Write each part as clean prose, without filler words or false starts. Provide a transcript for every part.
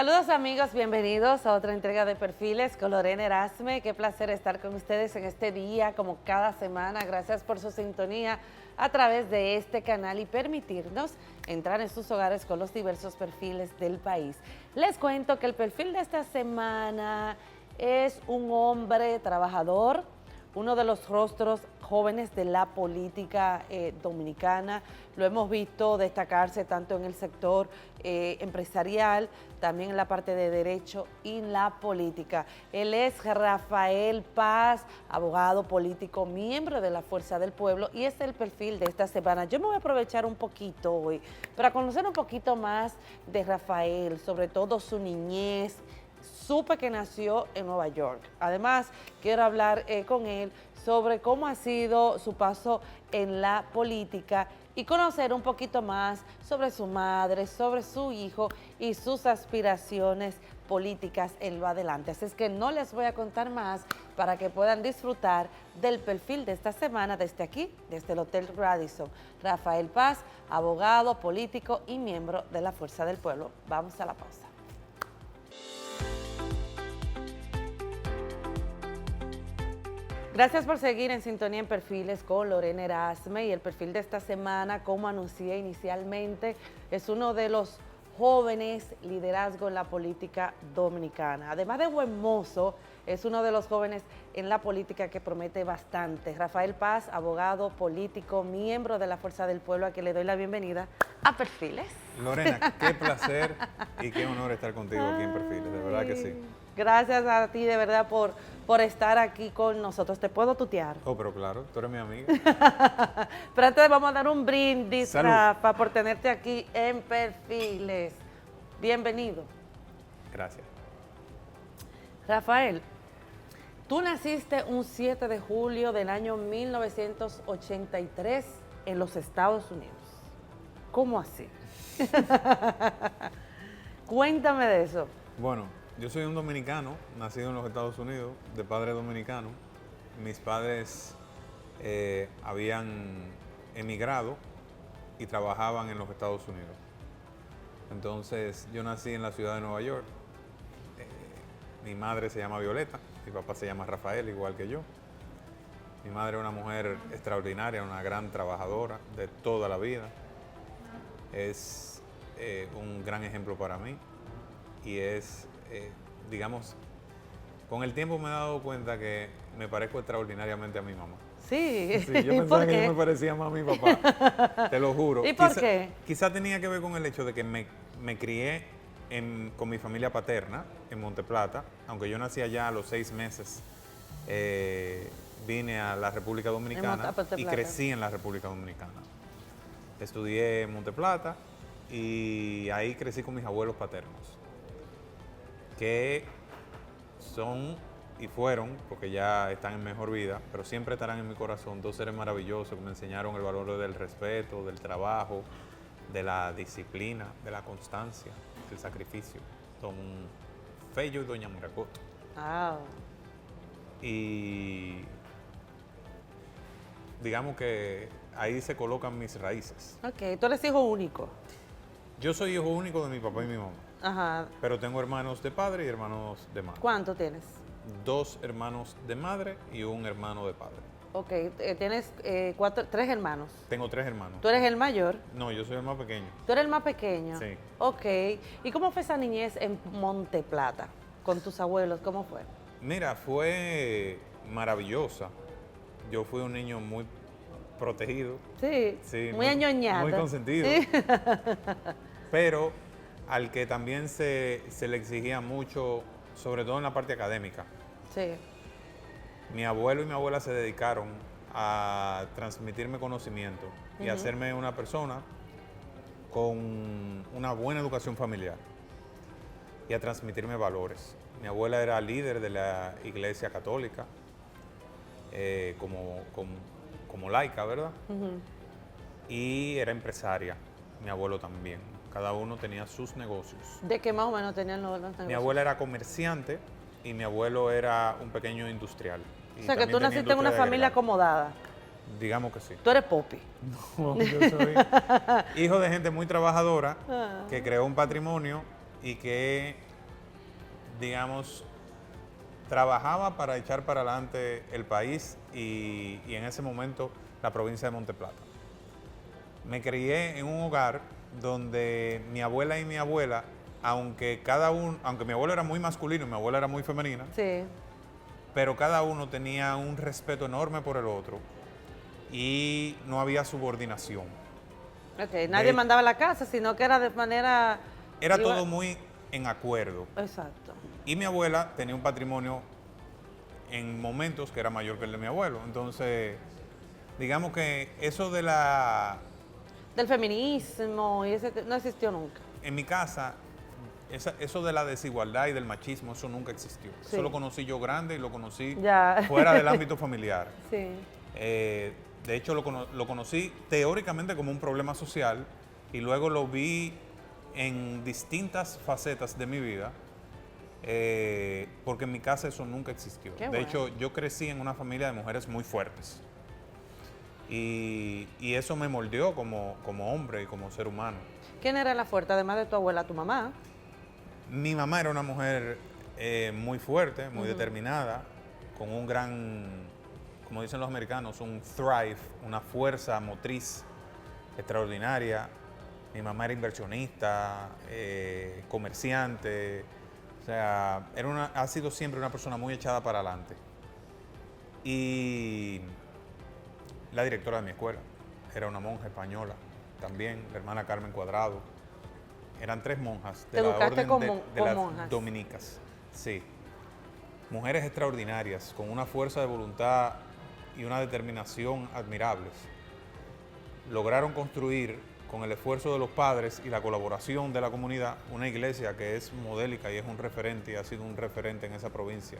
Saludos amigos, bienvenidos a otra entrega de Perfiles con Lorena Erasme. Qué placer estar con ustedes en este día, como cada semana. Gracias por su sintonía a través de este canal y permitirnos entrar en sus hogares con los diversos perfiles del país. Les cuento que el perfil de esta semana es un hombre trabajador, uno de los rostros jóvenes de la política dominicana. Lo hemos visto destacarse tanto en el sector empresarial, también en la parte de derecho y la política. Él es Rafael Paz, abogado político, miembro de la Fuerza del Pueblo, y es el perfil de esta semana. Yo me voy a aprovechar un poquito hoy para conocer un poquito más de Rafael, sobre todo su niñez. Supe que nació en Nueva York. Además, quiero hablar con él sobre cómo ha sido su paso en la política y conocer un poquito más sobre su madre, sobre su hijo y sus aspiraciones políticas en lo adelante. Así es que no les voy a contar más para que puedan disfrutar del perfil de esta semana desde aquí, desde el Hotel Radisson. Rafael Paz, abogado, político y miembro de la Fuerza del Pueblo. Vamos a la pausa. Gracias por seguir en sintonía en Perfiles con Lorena Erasme, y el perfil de esta semana, como anuncié inicialmente, es uno de los jóvenes liderazgo en la política dominicana. Además de buen mozo, es uno de los jóvenes en la política que promete bastante. Rafael Paz, abogado, político, miembro de la Fuerza del Pueblo, a quien le doy la bienvenida a Perfiles. Lorena, qué placer y qué honor estar contigo aquí en Perfiles, de verdad que sí. Gracias a ti de verdad por estar aquí con nosotros. ¿Te puedo tutear? Oh, pero claro, tú eres mi amiga. Pero antes vamos a dar un brindis, Salud. Rafa, por tenerte aquí en Perfiles. Bienvenido. Gracias. Rafael, tú naciste un 7 de julio del año 1983 en los Estados Unidos. ¿Cómo así? Cuéntame de eso. Bueno, yo soy un dominicano, nacido en los Estados Unidos, de padre dominicano. Mis padres habían emigrado y trabajaban en los Estados Unidos. Entonces, yo nací en la ciudad de Nueva York. Mi madre se llama Violeta, mi papá se llama Rafael, igual que yo. Mi madre es una mujer extraordinaria, una gran trabajadora de toda la vida. Es un gran ejemplo para mí y es, digamos, con el tiempo me he dado cuenta que me parezco extraordinariamente a mi mamá. Sí. Sí, yo pensaba que yo me parecía más a mi papá, te lo juro. ¿Y por qué? Quizá tenía que ver con el hecho de que me crié con mi familia paterna en Monteplata, aunque yo nací allá a los 6 meses. Vine a la República Dominicana y crecí en la República Dominicana. Estudié en Monteplata y ahí crecí con mis abuelos paternos, que son y fueron, porque ya están en mejor vida, pero siempre estarán en mi corazón, dos seres maravillosos que me enseñaron el valor del respeto, del trabajo, de la disciplina, de la constancia, del sacrificio. Don Fello y Doña Miracoto. Wow. Y digamos que ahí se colocan mis raíces. Ok, tú eres hijo único. Yo soy hijo único de mi papá y mi mamá. Ajá. Pero tengo hermanos de padre y hermanos de madre. ¿Cuánto tienes? 2 hermanos de madre y un hermano de padre. Ok, tienes 3 hermanos. Tengo 3 hermanos. ¿Tú eres el mayor? No, yo soy el más pequeño. ¿Tú eres el más pequeño? Sí. Ok. ¿Y cómo fue esa niñez en Monteplata con tus abuelos? ¿Cómo fue? Mira, fue maravillosa. Yo fui un niño muy protegido. Sí, Sí, muy añoñado. Muy consentido. Sí. Pero al que también se le exigía mucho, sobre todo en la parte académica. Sí. Mi abuelo y mi abuela se dedicaron a transmitirme conocimiento y a hacerme una persona con una buena educación familiar y a transmitirme valores. Mi abuela era líder de la Iglesia Católica, como laica, ¿verdad? Y era empresaria, mi abuelo también. Cada uno tenía sus negocios. ¿De qué más o menos tenían los negocios? Mi abuela era comerciante y mi abuelo era un pequeño industrial. O sea, que tú naciste en una familia acomodada. Digamos que sí. Tú eres Popi. No, yo soy hijo de gente muy trabajadora que creó un patrimonio y que digamos, trabajaba para echar para adelante el país y en ese momento la provincia de Monteplata. Me crié en un hogar donde mi abuela y mi abuela, aunque mi abuelo era muy masculino y mi abuela era muy femenina, Sí. pero cada uno tenía un respeto enorme por el otro y no había subordinación. Ok, nadie mandaba la casa, sino que era de manera... Era todo muy en acuerdo. Exacto. Y mi abuela tenía un patrimonio en momentos que era mayor que el de mi abuelo. Entonces, digamos que eso de Del feminismo y no existió nunca. en mi casa, eso de la desigualdad y del machismo, eso nunca existió. Sí. Eso lo conocí yo grande y lo conocí Ya. fuera del ámbito familiar. Sí. De hecho, lo conocí teóricamente como un problema social y luego lo vi en distintas facetas de mi vida, porque en mi casa eso nunca existió. Qué De bueno. hecho, yo crecí en una familia de mujeres muy fuertes y eso me moldeó como hombre y como ser humano. ¿Quién era la fuerte, además de tu abuela, tu mamá? Mi mamá era una mujer muy fuerte, muy determinada, con un gran, como dicen los americanos, un drive, una fuerza motriz extraordinaria. Mi mamá era inversionista, comerciante, o sea, ha sido siempre una persona muy echada para adelante. Y la directora de mi escuela era una monja española también, la hermana Carmen Cuadrado. Eran 3 monjas de ¿Te la educaste orden con de las monjas? dominicas. Sí. Mujeres extraordinarias, con una fuerza de voluntad y una determinación admirables. Lograron construir, con el esfuerzo de los padres y la colaboración de la comunidad, una iglesia que es modélica y es un referente y ha sido un referente en esa provincia.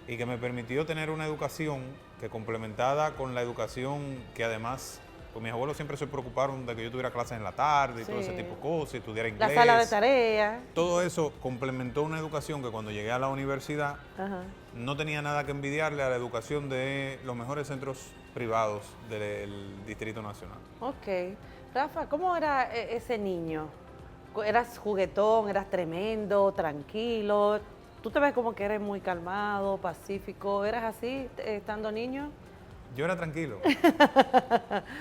Y que me permitió tener una educación que, complementada con la educación que además, pues mis abuelos siempre se preocuparon de que yo tuviera clases en la tarde y todo ese tipo de cosas, estudiara inglés. La sala de tarea. Todo eso complementó una educación que cuando llegué a la universidad Ajá. no tenía nada que envidiarle a la educación de los mejores centros privados del Distrito Nacional. Ok. Rafa, ¿cómo era ese niño? ¿Eras juguetón, eras tremendo, tranquilo? ¿Tú te ves como que eres muy calmado, pacífico? ¿Eras así estando niño? Yo era tranquilo,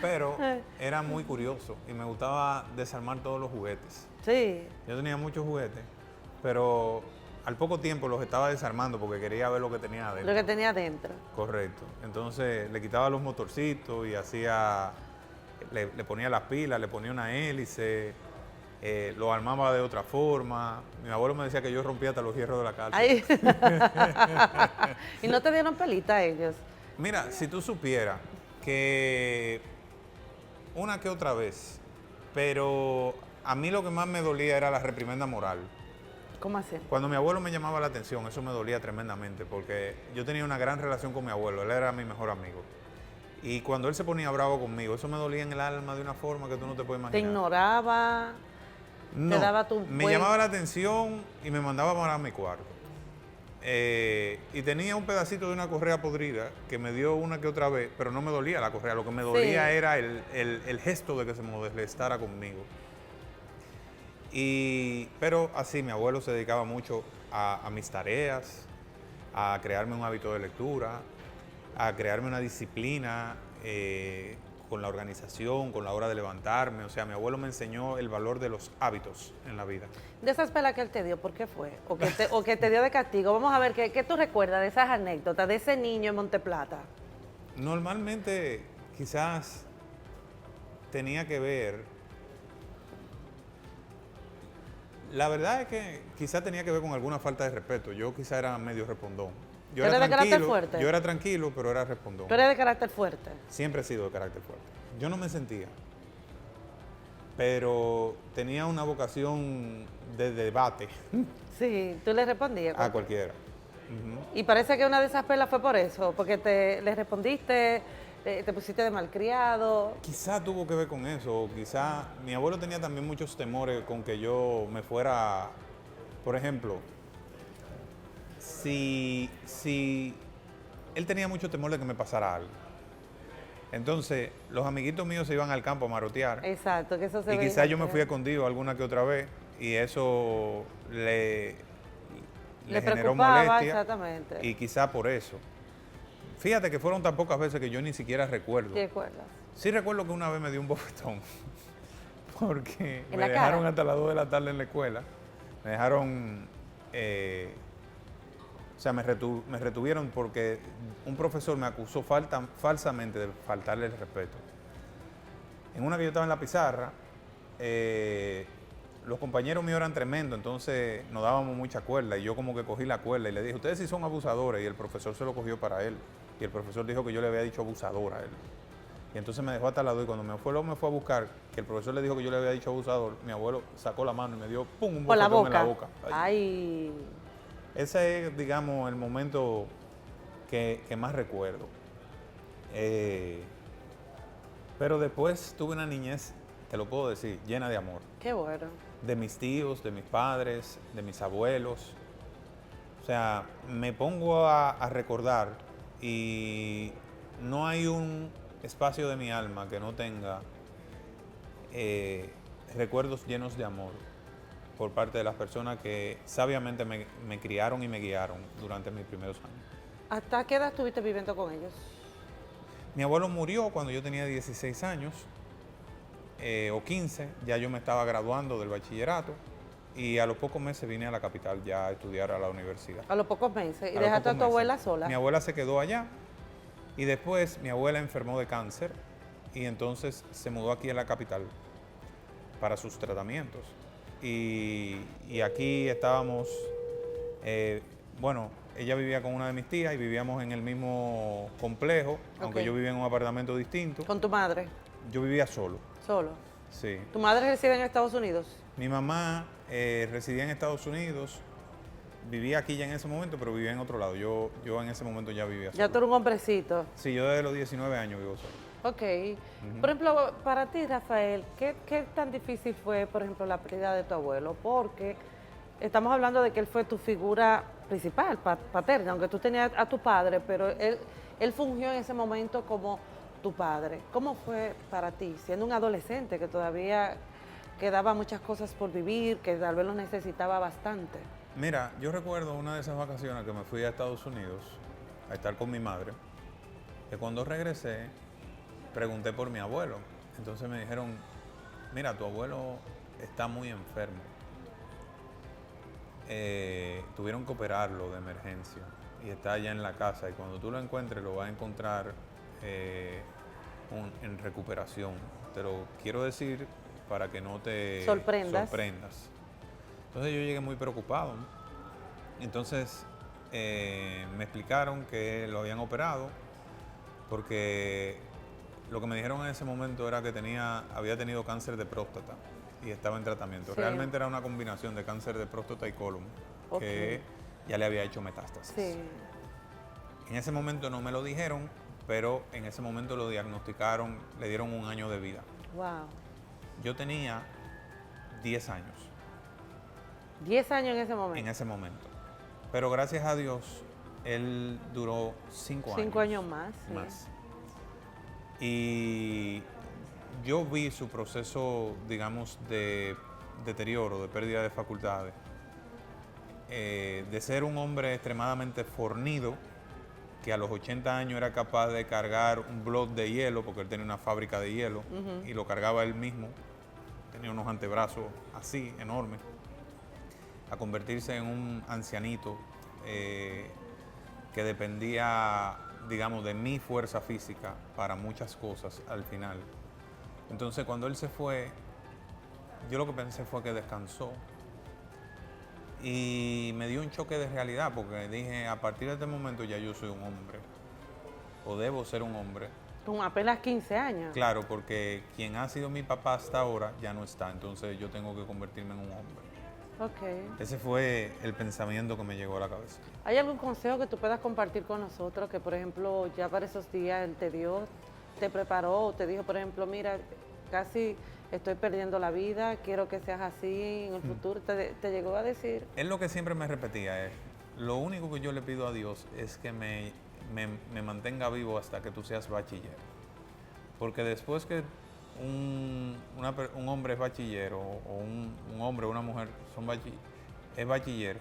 pero era muy curioso y me gustaba desarmar todos los juguetes. Sí. Yo tenía muchos juguetes, pero al poco tiempo los estaba desarmando porque quería ver lo que tenía adentro. Lo que tenía adentro. Correcto. Entonces le quitaba los motorcitos y le ponía las pilas, le ponía una hélice, lo armaba de otra forma. Mi abuelo me decía que yo rompía hasta los hierros de la cárcel. Ay. ¿Y no te dieron pelita ellos? Mira, si tú supieras que una que otra vez, pero a mí lo que más me dolía era la reprimenda moral. ¿Cómo así? Cuando mi abuelo me llamaba la atención, eso me dolía tremendamente porque yo tenía una gran relación con mi abuelo, él era mi mejor amigo. Y cuando él se ponía bravo conmigo, eso me dolía en el alma de una forma que tú no te puedes ¿Te imaginar. ignoraba? No, ¿Te daba tu me llamaba la atención y me mandaba para mi cuarto. Y tenía un pedacito de una correa podrida que me dio una que otra vez, pero no me dolía la correa, lo que me dolía era el gesto de que se molestara conmigo. Pero así, mi abuelo se dedicaba mucho a mis tareas, a crearme un hábito de lectura, a crearme una disciplina con la organización, con la hora de levantarme. O sea, mi abuelo me enseñó el valor de los hábitos en la vida. De esas pelas que él te dio, ¿por qué fue? O que te dio de castigo. Vamos a ver, ¿qué tú recuerdas de esas anécdotas, de ese niño en Monteplata? Normalmente, quizás tenía que ver. La verdad es que quizás tenía que ver con alguna falta de respeto. Yo quizás era medio respondón. Yo ¿Eres era de carácter tranquilo, fuerte? yo era tranquilo, pero era respondón. Tú eres de carácter fuerte. Siempre he sido de carácter fuerte. Yo no me sentía, pero tenía una vocación de debate Sí, tú le respondías. a cualquiera. Ujú. Y parece que una de esas pelas fue por eso, porque le respondiste, te pusiste de malcriado. Quizá tuvo que ver con eso, o quizá mi abuelo tenía también muchos temores con que yo me fuera, por ejemplo, si él tenía mucho temor de que me pasara algo. Entonces, los amiguitos míos se iban al campo a marotear. Exacto, que eso se Y ve quizás yo me injusto. fui escondido alguna que otra vez y eso le Le generó preocupaba, molestia exactamente. y quizá por eso. Fíjate que fueron tan pocas veces que yo ni siquiera recuerdo. ¿Te acuerdas? Sí recuerdo que una vez me dio un bofetón porque ¿En me la dejaron cara? hasta las 2 de la tarde en la escuela. Me dejaron, o sea, me retuvieron porque un profesor me acusó falsamente de faltarle el respeto. En una que yo estaba en la pizarra, los compañeros míos eran tremendos, entonces nos dábamos mucha cuerda y yo como que cogí la cuerda y le dije, ustedes sí son abusadores, y el profesor se lo cogió para él. Y el profesor dijo que yo le había dicho abusador a él. Y entonces me dejó hasta la 2 y cuando me fue a buscar, que el profesor le dijo que yo le había dicho abusador, mi abuelo sacó la mano y me dio ¡pum! Un Por la bofetón en la boca. boca. Ay. Ay. Ese es, digamos, el momento que más recuerdo. Pero después tuve una niñez, te lo puedo decir, llena de amor. Qué bueno. De mis tíos, de mis padres, de mis abuelos. O sea, me pongo a recordar y no hay un espacio de mi alma que no tenga recuerdos llenos de amor por parte de las personas que sabiamente me criaron y me guiaron durante mis primeros años. ¿Hasta qué edad estuviste viviendo con ellos? Mi abuelo murió cuando yo tenía 16 años o 15, ya yo me estaba graduando del bachillerato y a los pocos meses vine a la capital ya a estudiar a la universidad. A los pocos meses. ¿Y A los dejaste a pocos tu abuela meses. sola? Mi abuela se quedó allá y después mi abuela enfermó de cáncer y entonces se mudó aquí a la capital para sus tratamientos. Y aquí estábamos, bueno, ella vivía con una de mis tías y vivíamos en el mismo complejo, aunque Ok. yo vivía en un apartamento distinto. ¿Con tu madre? Yo vivía solo, Solo. sí. ¿Tu madre reside en Estados Unidos? Mi mamá residía en Estados Unidos, vivía aquí ya en ese momento, pero vivía en otro lado. Yo en ese momento ya vivía solo. Ya tú eres un hombrecito. Sí, yo desde los 19 años vivo solo. Ok. Por ejemplo, para ti, Rafael, ¿qué tan difícil fue, por ejemplo, la pérdida de tu abuelo? Porque estamos hablando de que él fue tu figura principal, paterna, aunque tú tenías a tu padre, pero él fungió en ese momento como tu padre. ¿Cómo fue para ti, siendo un adolescente que todavía quedaba muchas cosas por vivir, que tal vez lo necesitaba bastante? Mira, yo recuerdo una de esas vacaciones que me fui a Estados Unidos a estar con mi madre, que cuando regresé pregunté por mi abuelo. Entonces me dijeron, mira, tu abuelo está muy enfermo. Tuvieron que operarlo de emergencia y está allá en la casa y cuando tú lo encuentres lo vas a encontrar en recuperación. Te lo quiero decir para que no te Sorprendas. Entonces yo llegué muy preocupado, ¿no? Entonces me explicaron que lo habían operado porque lo que me dijeron en ese momento era que había tenido cáncer de próstata y estaba en tratamiento. Sí. Realmente era una combinación de cáncer de próstata y colon que ya le había hecho metástasis. Sí. En ese momento no me lo dijeron, pero en ese momento lo diagnosticaron, le dieron 1 año de vida. Wow. Yo tenía 10 años 10 años en ese momento. en ese momento. Pero gracias a Dios, él duró 5 años. 5 años más. Sí. Más. Y yo vi su proceso, digamos, de deterioro, de pérdida de facultades, de ser un hombre extremadamente fornido, que a los 80 años era capaz de cargar un bloque de hielo, porque él tenía una fábrica de hielo, y lo cargaba él mismo, tenía unos antebrazos así, enormes, a convertirse en un ancianito que dependía, digamos, de mi fuerza física para muchas cosas al final. Entonces cuando él se fue, yo lo que pensé fue que descansó y me dio un choque de realidad porque dije, a partir de este momento ya yo soy un hombre o debo ser un hombre. Con apenas 15 años. Claro, porque quien ha sido mi papá hasta ahora ya no está, entonces yo tengo que convertirme en un hombre. Ok. Ese fue el pensamiento que me llegó a la cabeza. ¿Hay algún consejo que tú puedas compartir con nosotros que, por ejemplo, ya para esos días él te dio, te preparó o te dijo, por ejemplo, mira, casi estoy perdiendo la vida, quiero que seas así en el futuro? ¿Te llegó a decir? Él lo que siempre me repetía es, lo único que yo le pido a Dios es que me mantenga vivo hasta que tú seas bachiller. Porque después que un hombre es bachiller o un hombre o una mujer es bachiller,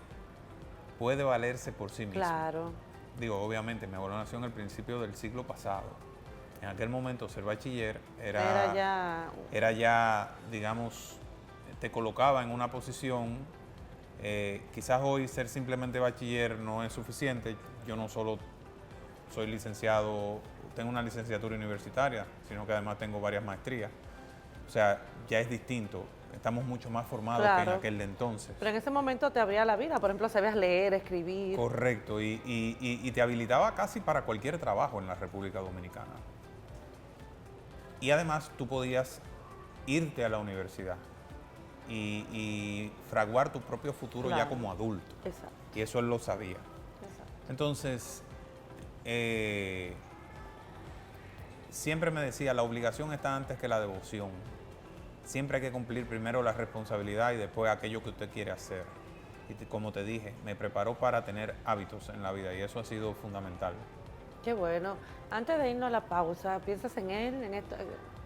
puede valerse por sí mismo. Claro. Digo, obviamente, mi abuelo nació en el principio del siglo pasado. En aquel momento ser bachiller era ya, digamos, te colocaba en una posición, quizás hoy ser simplemente bachiller no es suficiente. Yo no solo soy licenciado, tengo una licenciatura universitaria, sino que además tengo varias maestrías. O sea, ya es distinto. Estamos mucho más formados que en aquel de entonces. Pero en ese momento te abría la vida, por ejemplo, sabías leer, escribir. Correcto, y te habilitaba casi para cualquier trabajo en la República Dominicana. Y además tú podías irte a la universidad y fraguar tu propio futuro ya como adulto. Exacto. Y eso él lo sabía. Exacto. Entonces, siempre me decía, la obligación está antes que la devoción. Siempre hay que cumplir primero la responsabilidad y después aquello que usted quiere hacer. Y como te dije, me preparó para tener hábitos en la vida y eso ha sido fundamental. Qué bueno. Antes de irnos a la pausa, ¿piensas en él, en esto,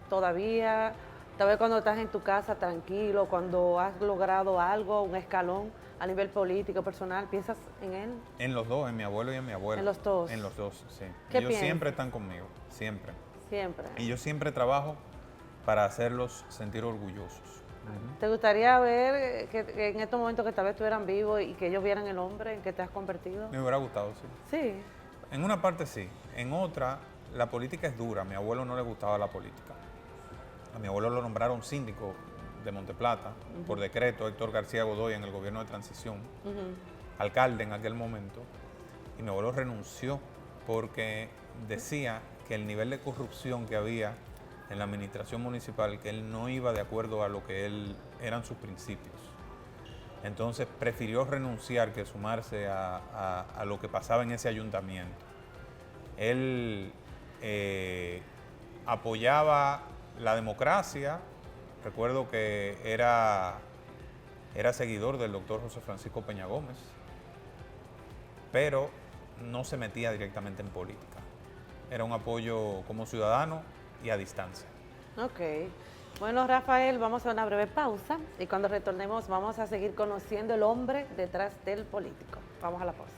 todavía? Tal vez cuando estás en tu casa tranquilo, cuando has logrado algo, un escalón a nivel político, personal, ¿piensas en él? En los dos, en mi abuelo y en mi abuela. En los dos. En los dos, sí. ¿Qué Ellos piensas? siempre están conmigo, siempre. Siempre. Y yo siempre trabajo para hacerlos sentir orgullosos. ¿Te gustaría ver que en estos momentos que tal vez estuvieran vivos y que ellos vieran el hombre en que te has convertido? Me hubiera gustado, sí. Sí. En una parte sí, en otra la política es dura. A mi abuelo no le gustaba la política. A mi abuelo lo nombraron síndico de Monteplata por decreto, Héctor García Godoy en el gobierno de transición, alcalde en aquel momento, y mi abuelo renunció porque decía que el nivel de corrupción que había en la administración municipal, que él no iba de acuerdo a lo que eran sus principios. Entonces prefirió renunciar que sumarse a lo que pasaba en ese ayuntamiento. Él apoyaba la democracia. Recuerdo que era seguidor del doctor José Francisco Peña Gómez, pero no se metía directamente en política. Era un apoyo como ciudadano y a distancia. Ok. Bueno, Rafael, vamos a una breve pausa y cuando retornemos vamos a seguir conociendo el hombre detrás del político. Vamos a la pausa.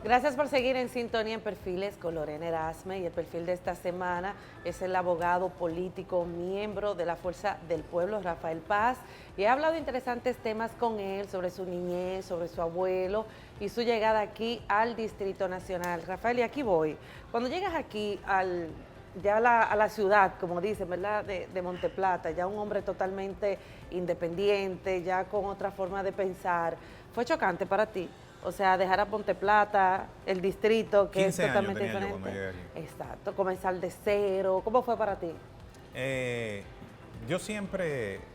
Gracias por seguir en sintonía en Perfiles con Lorena Erasme, y el perfil de esta semana es el abogado político, miembro de la Fuerza del Pueblo, Rafael Paz, y he hablado de interesantes temas con él sobre su niñez, sobre su abuelo y su llegada aquí al Distrito Nacional. Rafael, y aquí voy. Cuando llegas aquí a la ciudad, como dicen, ¿verdad?, de Monteplata, ya un hombre totalmente independiente, ya con otra forma de pensar, ¿fue chocante para ti? O sea, dejar a Monteplata, el distrito, que es totalmente diferente. Exacto, comenzar de cero. ¿Cómo fue para ti?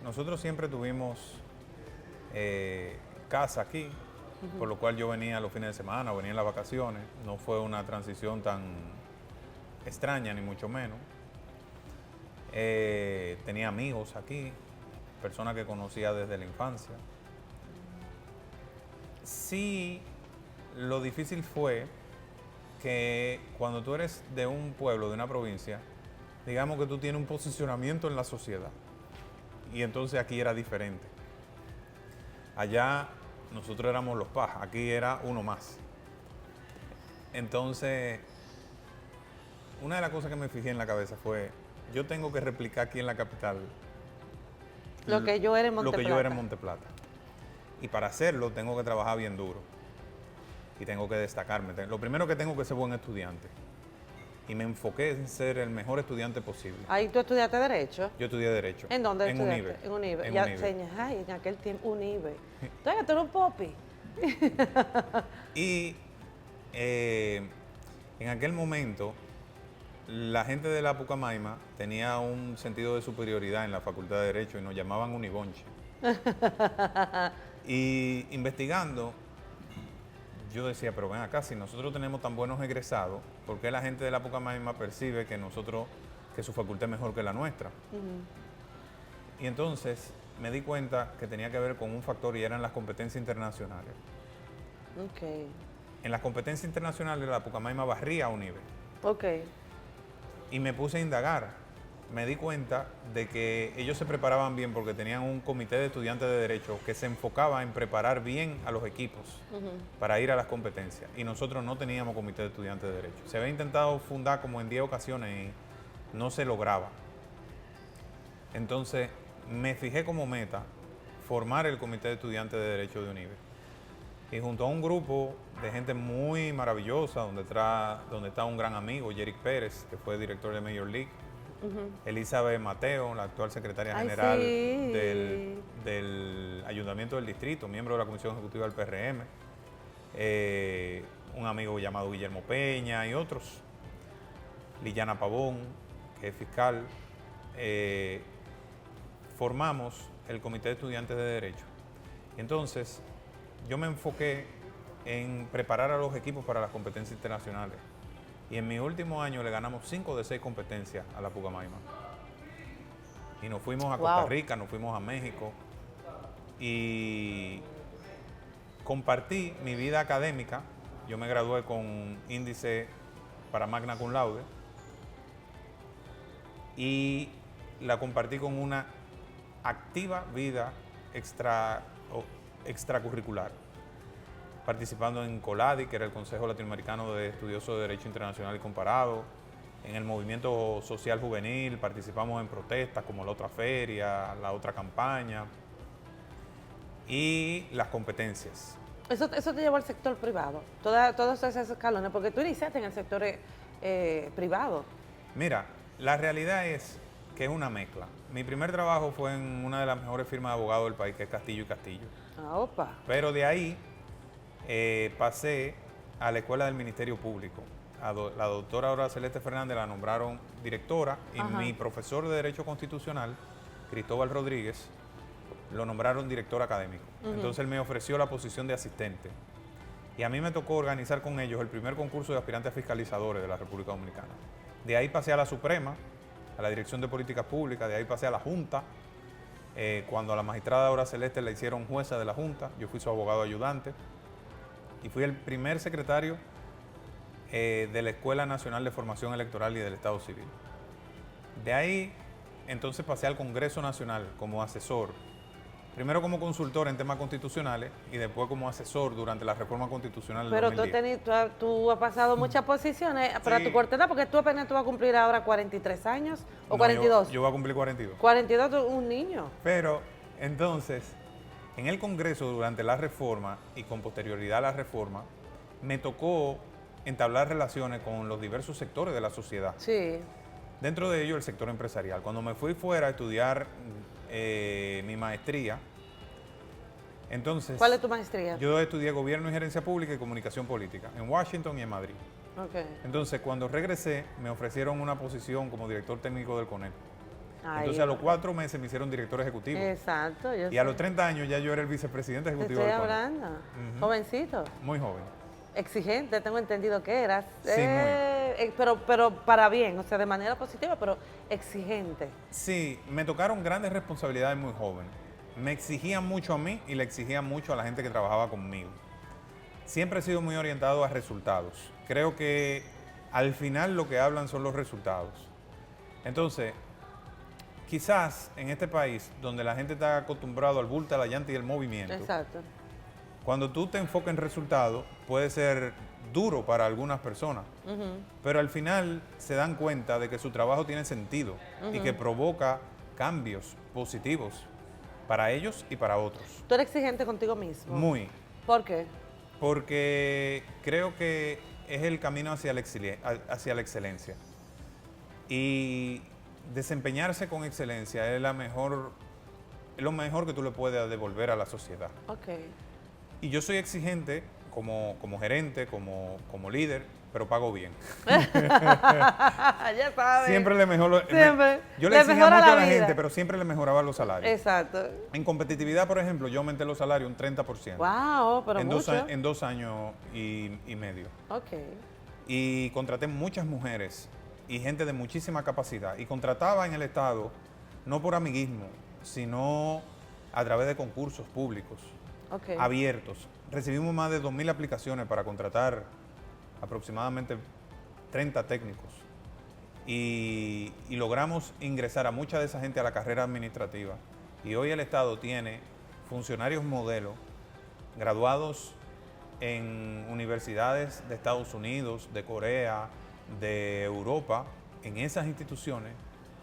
Nosotros siempre tuvimos casa aquí, por lo cual yo venía los fines de semana, venía en las vacaciones. No fue una transición tan extraña, ni mucho menos. Tenía amigos aquí, personas que conocía desde la infancia. Sí, lo difícil fue que cuando tú eres de un pueblo, de una provincia, digamos que tú tienes un posicionamiento en la sociedad. Y entonces aquí era diferente. Allá nosotros éramos los pajas, aquí era uno más. Entonces, una de las cosas que me fijé en la cabeza fue, yo tengo que replicar aquí en la capital lo que yo era en Monteplata. Lo que yo era en Monteplata. Y para hacerlo tengo que trabajar bien duro y tengo que destacarme. Lo primero que tengo que ser buen estudiante. Y me enfoqué en ser el mejor estudiante posible. ¿Ahí tú estudiaste Derecho? Yo estudié Derecho. ¿En dónde estudiaste? UNIBE. En UNIBE. En Ya, UNIBE. Ay, en aquel tiempo, UNIBE. Tú eres un popi. Y en aquel momento, la gente de la Pucamaima tenía un sentido de superioridad en la Facultad de Derecho y nos llamaban Unibonche. Y investigando, yo decía, pero ven acá, si nosotros tenemos tan buenos egresados, ¿por qué la gente de la Pucamaima percibe que su facultad es mejor que la nuestra? Y entonces me di cuenta que tenía que ver con un factor y eran las competencias internacionales. Okay. En las competencias internacionales la Pucamaima barría a UNIBE. Okay. Y me puse a indagar. me di cuenta de que ellos se preparaban bien porque tenían un comité de estudiantes de Derecho que se enfocaba en preparar bien a los equipos para ir a las competencias. Y nosotros no teníamos comité de estudiantes de Derecho. Se había intentado fundar como en 10 ocasiones y no se lograba. Entonces me fijé como meta formar el comité de estudiantes de Derecho de UNIBE. Y junto a un grupo de gente muy maravillosa, donde está un gran amigo, Yerick Pérez, que fue director de Major League, Elizabeth Mateo, la actual secretaria general del Ayuntamiento del Distrito, miembro de la Comisión Ejecutiva del PRM, un amigo llamado Guillermo Peña y otros, Liliana Pavón, que es fiscal, formamos el Comité de Estudiantes de Derecho. Entonces, yo me enfoqué en preparar a los equipos para las competencias internacionales. Y en mi último año le ganamos 5 de 6 competencias a la Pucamaima. Y nos fuimos a Costa Rica, nos fuimos a México. Y compartí mi vida académica. Yo me gradué con índice para Magna Cum Laude. Y la compartí con una activa vida extracurricular, participando en COLADI, que era el Consejo Latinoamericano de Estudiosos de Derecho Internacional y Comparado, en el movimiento social juvenil, participamos en protestas como la otra feria, la otra campaña y las competencias. Eso te llevó al sector privado, todos esos escalones, porque tú iniciaste en el sector privado. Mira, la realidad es que es una mezcla. Mi primer trabajo fue en una de las mejores firmas de abogados del país, que es Castillo y Castillo. Ah, opa. Pero de ahí pasé a la Escuela del Ministerio Público. La doctora Aura Celeste Fernández la nombraron directora y mi profesor de Derecho Constitucional, Cristóbal Rodríguez, lo nombraron director académico. Entonces él me ofreció la posición de asistente. Y a mí me tocó organizar con ellos el primer concurso de aspirantes fiscalizadores de la República Dominicana. De ahí pasé a la Suprema, a la Dirección de Políticas Públicas, de ahí pasé a la Junta. Cuando a la magistrada Aura Celeste la hicieron jueza de la Junta, yo fui su abogado ayudante y fui el primer secretario de la Escuela Nacional de Formación Electoral y del Estado Civil. De ahí, entonces pasé al Congreso Nacional como asesor, primero como consultor en temas constitucionales y después como asesor durante la reforma constitucional del 2010. Pero tú has pasado muchas posiciones, pero a tu corta edad, porque tú apenas vas a cumplir ahora 43 años o No, 42. Yo voy a cumplir 42. 42, tú, un niño. Pero, entonces, en el Congreso, durante la reforma y con posterioridad a la reforma, me tocó entablar relaciones con los diversos sectores de la sociedad. Sí. Dentro de ello, el sector empresarial. Cuando me fui fuera a estudiar mi maestría, entonces... ¿Cuál es tu maestría? Yo estudié Gobierno y Gerencia Pública y Comunicación Política en Washington y en Madrid. Okay. Entonces, cuando regresé, me ofrecieron una posición como director técnico del CONEP. Ay, entonces, a los 4 meses me hicieron director ejecutivo. Exacto. Y a los 30 años ya yo era el vicepresidente ejecutivo del CONEP. Te estoy hablando. Jovencito. Muy joven. Exigente, tengo entendido que eras. Sí, pero para bien, o sea, de manera positiva, pero exigente. Sí, me tocaron grandes responsabilidades muy joven. Me exigían mucho a mí y le exigían mucho a la gente que trabajaba conmigo. Siempre he sido muy orientado a resultados. Creo que al final lo que hablan son los resultados. Entonces, quizás en este país, donde la gente está acostumbrado al bulto, a la llanta y el movimiento, Exacto. cuando tú te enfocas en resultados, puede ser duro para algunas personas, pero al final se dan cuenta de que su trabajo tiene sentido y que provoca cambios positivos para ellos y para otros. ¿Tú eres exigente contigo mismo? Muy. ¿Por qué? Porque creo que es el camino hacia la excelencia. Y desempeñarse con excelencia es lo mejor que tú le puedes devolver a la sociedad. Okay. Y yo soy exigente como gerente, como líder, pero pago bien. Ya sabes. Siempre le mejoro. Siempre. Yo le exigía mucho a la gente, pero siempre le mejoraba los salarios. Exacto. En competitividad, por ejemplo, yo aumenté los salarios un 30%. Wow, pero mucho. En 2 años y medio. Ok. Y contraté muchas mujeres y gente de muchísima capacidad. Y contrataba en el Estado, no por amiguismo, sino a través de concursos públicos abiertos. Recibimos más de 2.000 aplicaciones para contratar aproximadamente 30 técnicos. y logramos ingresar a mucha de esa gente a la carrera administrativa. Y hoy el Estado tiene funcionarios modelo, graduados en universidades de Estados Unidos, de Corea, de Europa, en esas instituciones,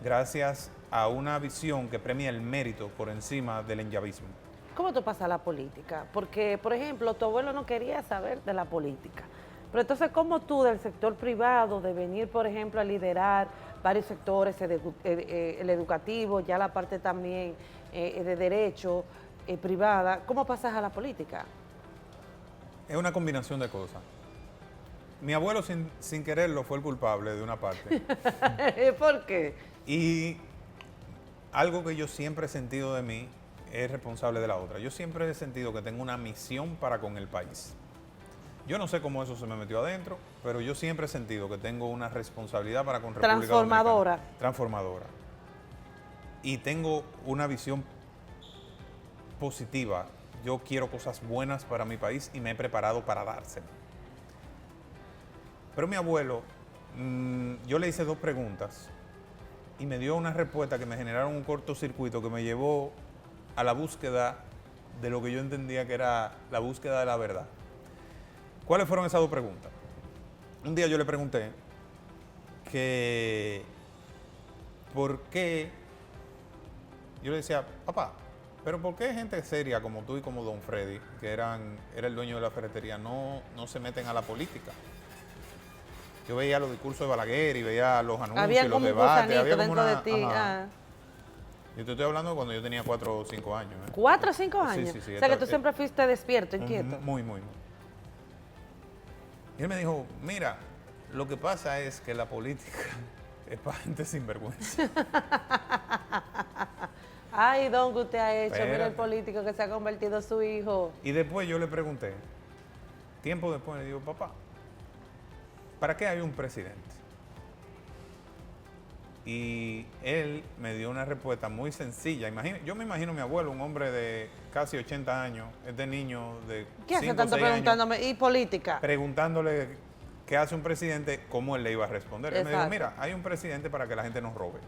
gracias a una visión que premia el mérito por encima del enllavismo. ¿Cómo tú pasas a la política? Porque, por ejemplo, tu abuelo no quería saber de la política. Pero entonces, ¿cómo tú del sector privado, de venir, por ejemplo, a liderar varios sectores, el educativo, ya la parte también de derecho privada, ¿cómo pasas a la política? Es una combinación de cosas. Mi abuelo sin quererlo fue el culpable de una parte. ¿Por qué? Y algo que yo siempre he sentido de mí es responsable de la otra. Yo siempre he sentido que tengo una misión para con el país. Yo no sé cómo eso se me metió adentro, pero yo siempre he sentido que tengo una responsabilidad para con República Transformadora. Dominicana. Transformadora. Y tengo una visión positiva. Yo quiero cosas buenas para mi país y me he preparado para dárselo. Pero mi abuelo, yo le hice 2 preguntas y me dio una respuesta que me generaron un cortocircuito que me llevó a la búsqueda de lo que yo entendía que era la búsqueda de la verdad. ¿Cuáles fueron esas 2 preguntas? Un día yo le pregunté que por qué, yo le decía, papá, pero ¿por qué gente seria como tú y como Don Freddy, que era el dueño de la ferretería, no se meten a la política? Yo veía los discursos de Balaguer y veía los anuncios, Había los como un debates. Había gusanito como dentro de ti. Ajá. Yo te estoy hablando de cuando yo tenía 4 o 5 años. ¿eh? ¿4 o 5 años? Sí, sí, sí. O sea que tú siempre fuiste despierto, inquieto. Muy, muy, muy. Y él me dijo, mira, lo que pasa es que la política es para gente sinvergüenza. Ay, don, que usted ha hecho, mira el Espérate. político que se ha convertido su hijo. Y después yo le pregunté, tiempo después le digo, papá, ¿para qué hay un presidente? Y él me dio una respuesta muy sencilla. Yo me imagino a mi abuelo, un hombre de casi 80 años, este niño de ¿Qué hace 5 o tanto 6 años, preguntándome? ¿Y política? preguntándole qué hace un presidente, cómo él le iba a responder. Él me dijo, Exacto. mira, hay un presidente para que la gente nos robe.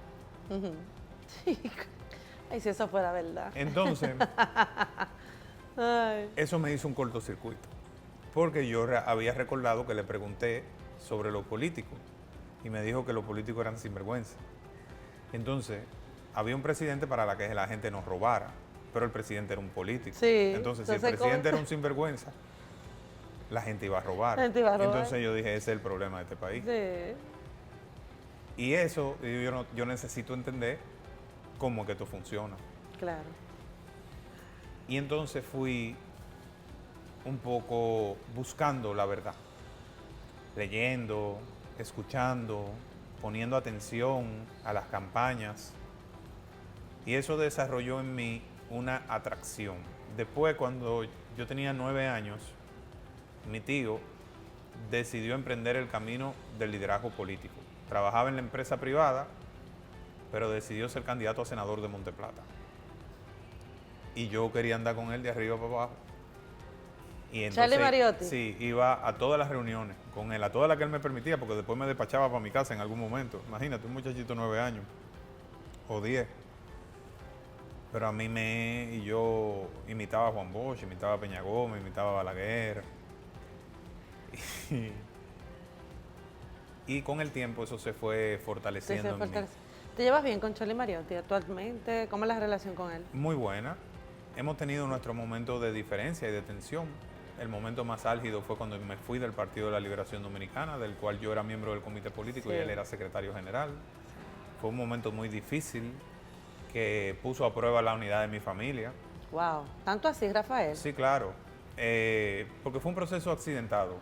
Ay, si eso fuera verdad. Entonces, Ay. eso me hizo un cortocircuito. Porque yo había recordado que le pregunté sobre los políticos y me dijo que los políticos eran sinvergüenza. Entonces, había un presidente para que la gente nos robara, pero el presidente era un político. Sí, Entonces, si el entonces, presidente ¿cómo? era un sinvergüenza, la gente iba a robar. La gente iba a robar. Entonces yo dije, ese es el problema de este país. Sí. Y eso, yo necesito entender cómo es que esto funciona. Claro. Y entonces fui un poco buscando la verdad, leyendo, escuchando, poniendo atención a las campañas. Y eso desarrolló en mí una atracción. Después, cuando yo tenía 9 años, mi tío decidió emprender el camino del liderazgo político. Trabajaba en la empresa privada, pero decidió ser candidato a senador de Monteplata. Y yo quería andar con él de arriba para abajo. Y entonces, Charlie Mariotti. sí, iba a todas las reuniones con él, a todas las que él me permitía, porque después me despachaba para mi casa en algún momento. Imagínate, un muchachito de 9 años o 10. Pero a mí y yo imitaba a Juan Bosch, imitaba a Peña Gómez, imitaba a Balaguer. Y con el tiempo eso se fue fortaleciendo en mí. ¿Te llevas bien con Charlie Mariotti actualmente? ¿Cómo es la relación con él? Muy buena. Hemos tenido nuestro momento de diferencia y de tensión. El momento más álgido fue cuando me fui del Partido de la Liberación Dominicana, del cual yo era miembro del comité político y él era secretario general. Fue un momento muy difícil que puso a prueba la unidad de mi familia. Wow, ¿tanto así, Rafael? Sí, claro, porque fue un proceso accidentado.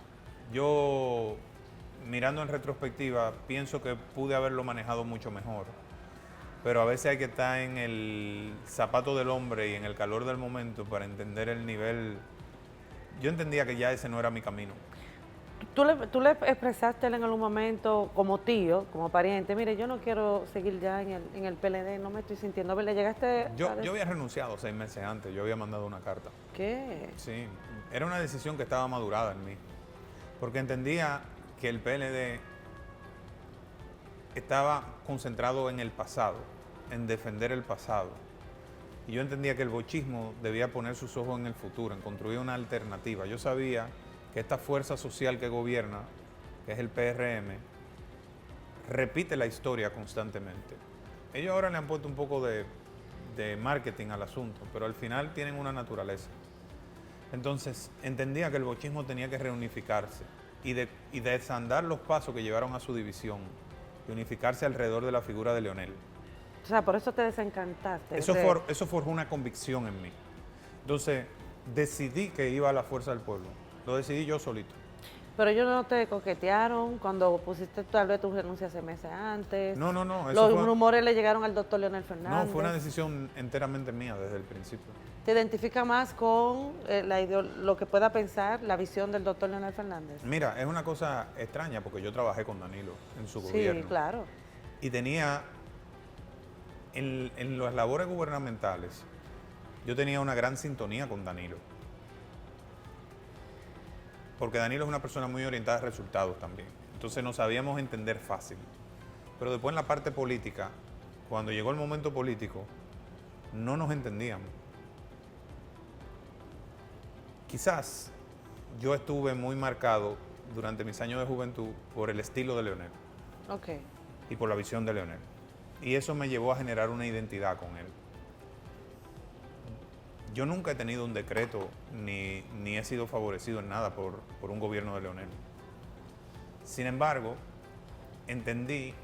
Yo, mirando en retrospectiva, pienso que pude haberlo manejado mucho mejor. Pero a veces hay que estar en el zapato del hombre y en el calor del momento para entender el nivel. Yo entendía que ya ese no era mi camino. ¿Tú le expresaste en algún momento como tío, como pariente, mire, yo no quiero seguir ya en el PLD, no me estoy sintiendo? ¿Le llegaste Yo había renunciado 6 meses antes, yo había mandado una carta. ¿Qué? Sí, era una decisión que estaba madurada en mí, porque entendía que el PLD estaba concentrado en el pasado, en defender el pasado. Y yo entendía que el bochismo debía poner sus ojos en el futuro, en construir una alternativa. Yo sabía que esta fuerza social que gobierna, que es el PRM, repite la historia constantemente. Ellos ahora le han puesto un poco de marketing al asunto, pero al final tienen una naturaleza. Entonces, entendía que el bochismo tenía que reunificarse y desandar los pasos que llevaron a su división y unificarse alrededor de la figura de Leonel. O sea, por eso te desencantaste. Eso forjó una convicción en mí. Entonces, decidí que iba a la fuerza del pueblo. Lo decidí yo solito. Pero ellos no te coquetearon cuando pusiste tal vez tu renuncia hace meses antes. No. Los rumores le llegaron al doctor Leonel Fernández. No, fue una decisión enteramente mía desde el principio. ¿Te identifica más con lo que pueda pensar la visión del doctor Leonel Fernández? Mira, es una cosa extraña porque yo trabajé con Danilo en su gobierno. Sí, claro. Y tenía, en las labores gubernamentales, yo tenía una gran sintonía con Danilo. Porque Danilo es una persona muy orientada a resultados también. Entonces nos sabíamos entender fácil. Pero después en la parte política, cuando llegó el momento político, no nos entendíamos. Quizás yo estuve muy marcado durante mis años de juventud por el estilo de Leonel. Ok. Y por la visión de Leonel. Y eso me llevó a generar una identidad con él. Yo nunca he tenido un decreto ni he sido favorecido en nada por un gobierno de Leonel. Sin embargo, entendí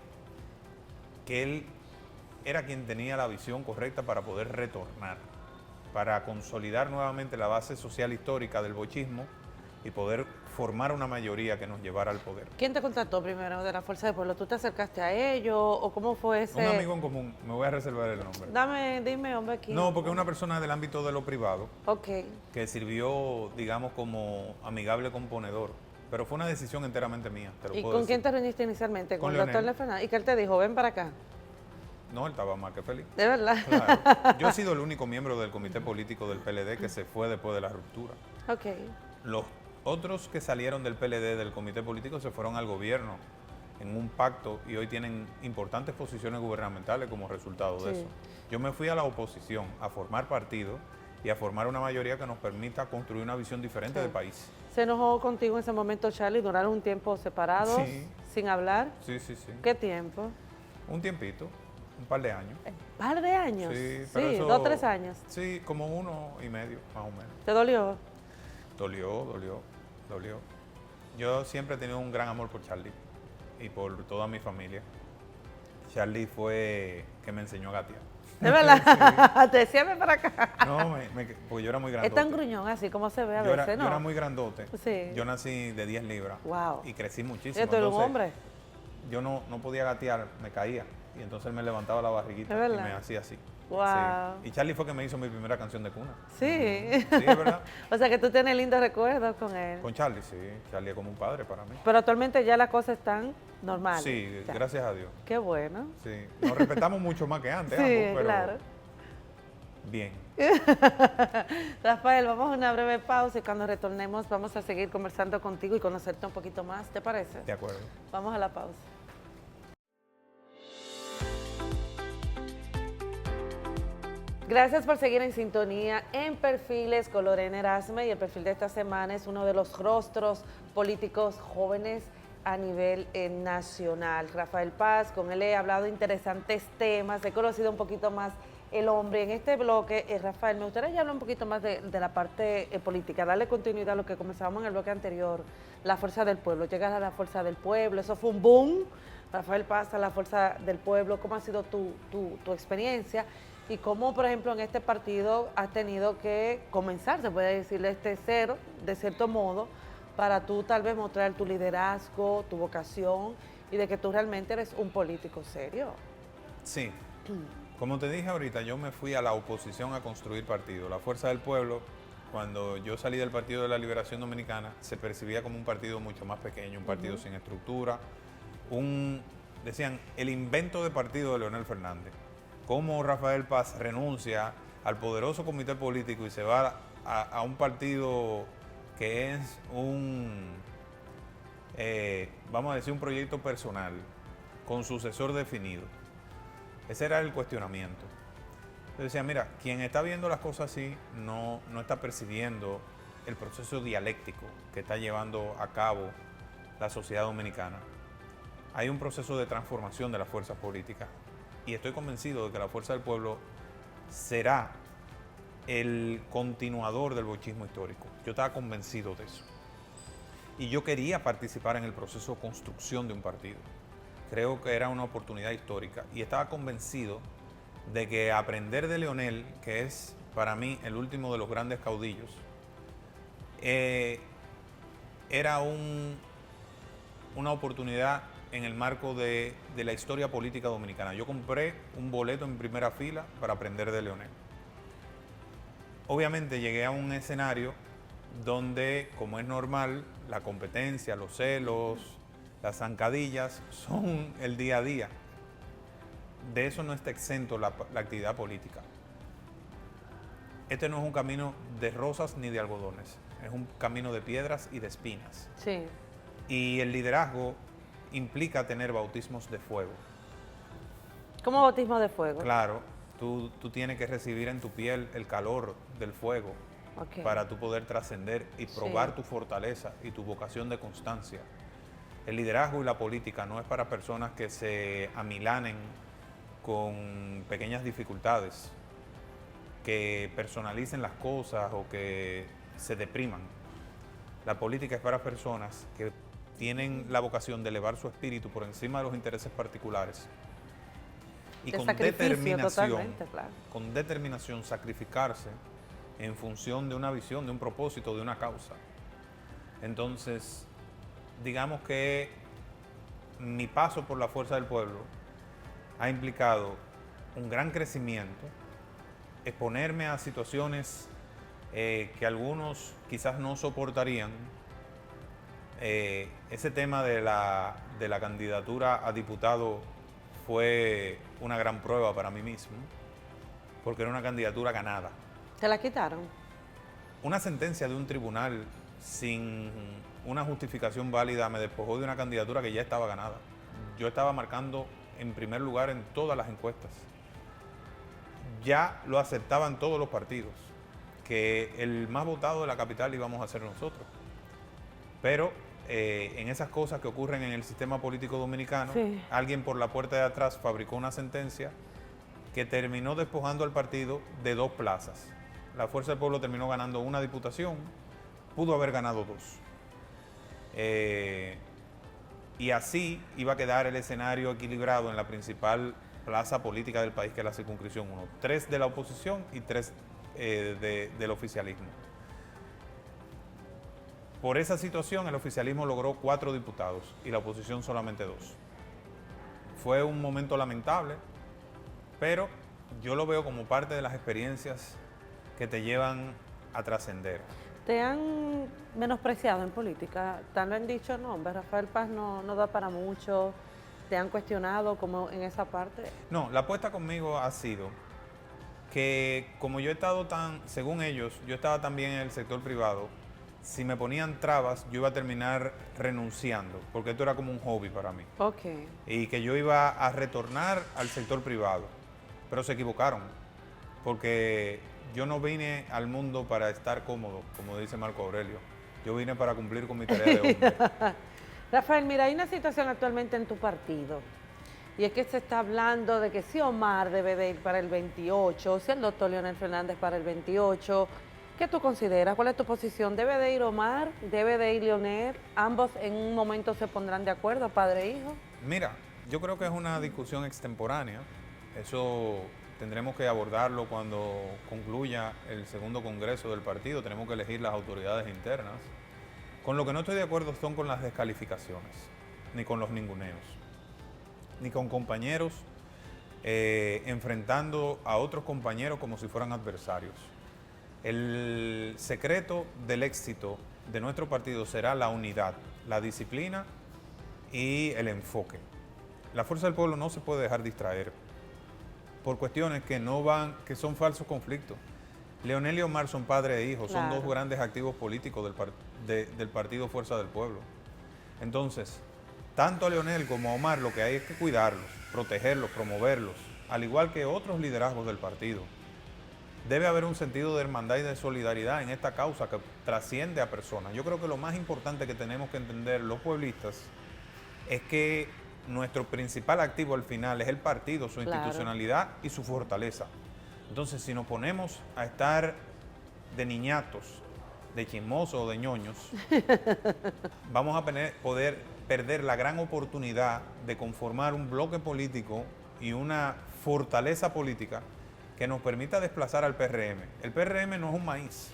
que él era quien tenía la visión correcta para poder retornar, para consolidar nuevamente la base social histórica del bochismo y poder formar una mayoría que nos llevara al poder. ¿Quién te contactó primero de la Fuerza del Pueblo? ¿Tú te acercaste a ellos o cómo fue ese...? Un amigo en común, me voy a reservar el nombre. Dime, hombre, aquí. No, porque es una persona del ámbito de lo privado, Ok. que sirvió, digamos, como amigable componedor. Pero fue una decisión enteramente mía, te lo ¿Y puedo con decir. quién te reuniste inicialmente? Con ¿Con el doctor Leonel. Leonel Fernández? ¿Y qué él te dijo? Ven para acá. No, él estaba más que feliz. ¿De verdad? Claro. Yo he sido el único miembro del comité político del PLD que se fue después de la ruptura. Ok. Los otros que salieron del PLD, del comité político, se fueron al gobierno en un pacto y hoy tienen importantes posiciones gubernamentales como resultado de Sí. eso. Yo me fui a la oposición a formar partido y a formar una mayoría que nos permita construir una visión diferente Sí. del país. ¿Se enojó contigo en ese momento, Charlie? ¿Duraron un tiempo separados? Sí. ¿Sin hablar? Sí. ¿Qué tiempo? Un tiempito, un par de años. ¿Un par de años? Sí, Sí, pero eso- 2 o 3 años. Sí, como 1 y medio, más o menos. ¿Te dolió? Dolió. Yo siempre he tenido un gran amor por Charlie y por toda mi familia. Charlie fue que me enseñó a gatear. ¿De verdad? Te decía, ven para acá. No, porque yo era muy Es grandote. tan gruñón así como se ve a yo, veces, era, ¿no? yo era muy grandote. Sí. Yo nací de 10 libras. Wow. Y crecí muchísimo. Esto era un Entonces, hombre. Yo no podía gatear, me caía. Y entonces él me levantaba la barriguita ¿Es y verdad? me hacía así. Wow. Sí. Y Charlie fue que me hizo mi primera canción de cuna. Sí. Sí, es verdad. O sea que tú tienes lindos recuerdos con él. Con Charlie, sí. Charlie es como un padre para mí. Pero actualmente ya las cosas están normales. Sí, Ya. gracias a Dios. Qué bueno. Sí. Nos respetamos mucho más que antes, Sí, ambos, pero claro. bien. Rafael, vamos a una breve pausa y cuando retornemos vamos a seguir conversando contigo y conocerte un poquito más, ¿te parece? De acuerdo. Vamos a la pausa. Gracias por seguir en sintonía en Perfiles con Lorena Erasme, y el perfil de esta semana es uno de los rostros políticos jóvenes a nivel nacional. Rafael Paz, con él he hablado de interesantes temas, he conocido un poquito más el hombre. En este bloque, Rafael, me gustaría ya hablar un poquito más de la parte política, darle continuidad a lo que comenzábamos en el bloque anterior, la fuerza del pueblo, llegar a la fuerza del pueblo, eso fue un boom. Rafael Paz, a la fuerza del pueblo, ¿cómo ha sido tu experiencia? Y cómo, por ejemplo, en este partido has tenido que comenzar, se puede decir, desde cero, de cierto modo, para tú tal vez mostrar tu liderazgo, tu vocación y de que tú realmente eres un político serio. Sí. Como te dije ahorita, yo me fui a la oposición a construir partido. La Fuerza del Pueblo, cuando yo salí del Partido de la Liberación Dominicana, se percibía como un partido mucho más pequeño, un partido sin estructura, decían, el invento de partido de Leonel Fernández. Cómo Rafael Paz renuncia al poderoso comité político y se va a un partido que es vamos a decir, un proyecto personal, con sucesor definido. Ese era el cuestionamiento. Yo decía, mira, quien está viendo las cosas así no está percibiendo el proceso dialéctico que está llevando a cabo la sociedad dominicana. Hay un proceso de transformación de las fuerzas políticas y estoy convencido de que la Fuerza del Pueblo será el continuador del bochismo histórico. Yo estaba convencido de eso. Y yo quería participar en el proceso de construcción de un partido. Creo que era una oportunidad histórica y estaba convencido de que aprender de Leonel, que es para mí el último de los grandes caudillos, era una oportunidad en el marco de la historia política dominicana. Yo compré un boleto en primera fila para aprender de Leonel. Obviamente llegué a un escenario donde, como es normal, la competencia, los celos, las zancadillas son el día a día. De eso no está exento la actividad política. Este no es un camino de rosas ni de algodones, es un camino de piedras y de espinas. Sí. Y el liderazgo implica tener bautismos de fuego. ¿Cómo bautismo de fuego? Claro, tú tienes que recibir en tu piel el calor del fuego para tú poder trascender y probar tu fortaleza y tu vocación de constancia. El liderazgo y la política no es para personas que se amilanen con pequeñas dificultades, que personalicen las cosas o que se depriman. La política es para personas que tienen la vocación de elevar su espíritu por encima de los intereses particulares y con determinación sacrificarse en función de una visión, de un propósito, de una causa. Entonces, digamos que mi paso por la Fuerza del Pueblo ha implicado un gran crecimiento, exponerme a situaciones que algunos quizás no soportarían. Ese tema de la candidatura a diputado fue una gran prueba para mí mismo, porque era una candidatura ganada. ¿Te la quitaron? Una sentencia de un tribunal sin una justificación válida me despojó de una candidatura que ya estaba ganada. Yo estaba marcando en primer lugar en todas las encuestas. Ya lo aceptaban todos los partidos, que el más votado de la capital íbamos a ser nosotros. Pero en esas cosas que ocurren en el sistema político dominicano, alguien por la puerta de atrás fabricó una sentencia que terminó despojando al partido de 2 plazas. La Fuerza del Pueblo terminó ganando una diputación, pudo haber ganado 2. Y así iba a quedar el escenario equilibrado en la principal plaza política del país, que es la circunscripción 1. 3 de la oposición y 3 del oficialismo. Por esa situación, el oficialismo logró 4 diputados y la oposición solamente 2. Fue un momento lamentable, pero yo lo veo como parte de las experiencias que te llevan a trascender. ¿Te han menospreciado en política? ¿Te han dicho, no, hombre, Rafael Paz no da para mucho? ¿Te han cuestionado como en esa parte? No, la apuesta conmigo ha sido que como yo he estado según ellos, yo estaba también en el sector privado, si me ponían trabas, yo iba a terminar renunciando, porque esto era como un hobby para mí. Y que yo iba a retornar al sector privado, pero se equivocaron, porque yo no vine al mundo para estar cómodo, como dice Marco Aurelio. Yo vine para cumplir con mi tarea de hombre. Rafael, mira, hay una situación actualmente en tu partido, y es que se está hablando de que si Omar debe de ir para el 28, si el doctor Leonel Fernández para el 28. ¿Qué tú consideras? ¿Cuál es tu posición? ¿Debe de ir Omar? ¿Debe de ir Leonel? ¿Ambos en un momento se pondrán de acuerdo, padre e hijo? Mira, yo creo que es una discusión extemporánea. Eso tendremos que abordarlo cuando concluya el segundo congreso del partido. Tenemos que elegir las autoridades internas. Con lo que no estoy de acuerdo son con las descalificaciones, ni con los ninguneos, ni con compañeros enfrentando a otros compañeros como si fueran adversarios. El secreto del éxito de nuestro partido será la unidad, la disciplina y el enfoque. La Fuerza del Pueblo no se puede dejar distraer por cuestiones que son falsos conflictos. Leonel y Omar son padre e hijo, son 2 grandes activos políticos del partido Fuerza del Pueblo. Entonces, tanto a Leonel como a Omar lo que hay es que cuidarlos, protegerlos, promoverlos, al igual que otros liderazgos del partido. Debe haber un sentido de hermandad y de solidaridad en esta causa que trasciende a personas. Yo creo que lo más importante que tenemos que entender los pueblistas es que nuestro principal activo al final es el partido, su institucionalidad y su fortaleza. Entonces, si nos ponemos a estar de niñatos, de chismosos o de ñoños, vamos a poder perder la gran oportunidad de conformar un bloque político y una fortaleza política que nos permita desplazar al PRM. El PRM no es un maíz,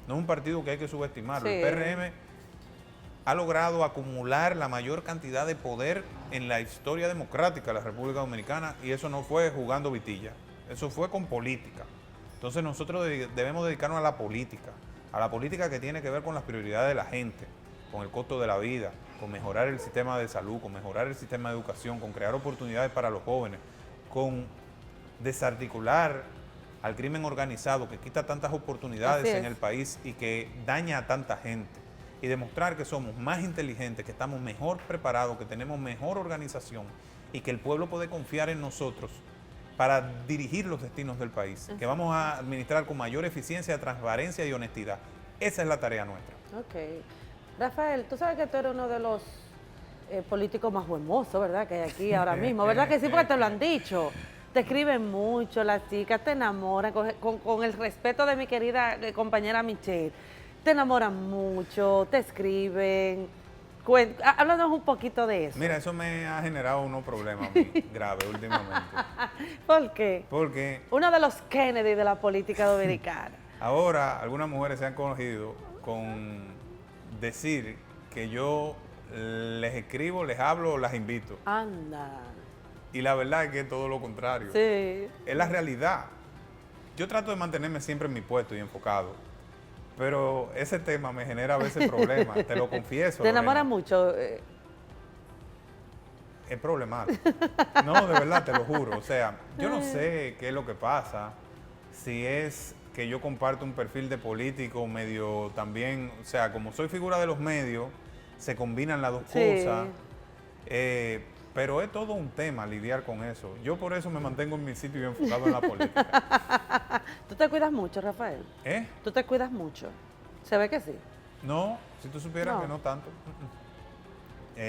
no es un partido que hay que subestimarlo. Sí. El PRM ha logrado acumular la mayor cantidad de poder en la historia democrática de la República Dominicana, y eso no fue jugando vitilla, eso fue con política. Entonces nosotros debemos dedicarnos a la política que tiene que ver con las prioridades de la gente, con el costo de la vida, con mejorar el sistema de salud, con mejorar el sistema de educación, con crear oportunidades para los jóvenes, con desarticular al crimen organizado que quita tantas oportunidades en el país y que daña a tanta gente, y demostrar que somos más inteligentes, que estamos mejor preparados, que tenemos mejor organización y que el pueblo puede confiar en nosotros para dirigir los destinos del país, que vamos a administrar con mayor eficiencia, transparencia y honestidad. Esa es la tarea nuestra. Ok. Rafael, tú sabes que tú eres uno de los políticos más hermosos, ¿verdad?, que hay aquí ahora mismo, ¿verdad que sí? Porque te lo han dicho. Te escriben mucho, las chicas te enamoran, con el respeto de mi querida compañera Michelle. Te enamoran mucho, te escriben. Háblanos un poquito de eso. Mira, eso me ha generado unos problemas muy graves últimamente. ¿Por qué? Porque uno de los Kennedy de la política dominicana. Ahora, algunas mujeres se han cogido con decir que yo les escribo, les hablo o las invito. Anda. Y la verdad es que es todo lo contrario. Sí. Es la realidad. Yo trato de mantenerme siempre en mi puesto y enfocado, pero ese tema me genera a veces problemas, te lo confieso. ¿Te enamora mucho? Es problemático. No, de verdad, te lo juro. O sea, yo no sé qué es lo que pasa, si es que yo comparto un perfil de político medio también, o sea, como soy figura de los medios, se combinan las dos cosas. Pero es todo un tema lidiar con eso. Yo por eso me mantengo en mi sitio y enfocado en la política. ¿Tú te cuidas mucho, Rafael? ¿Tú te cuidas mucho? ¿Se ve que sí? No, si tú supieras que no tanto.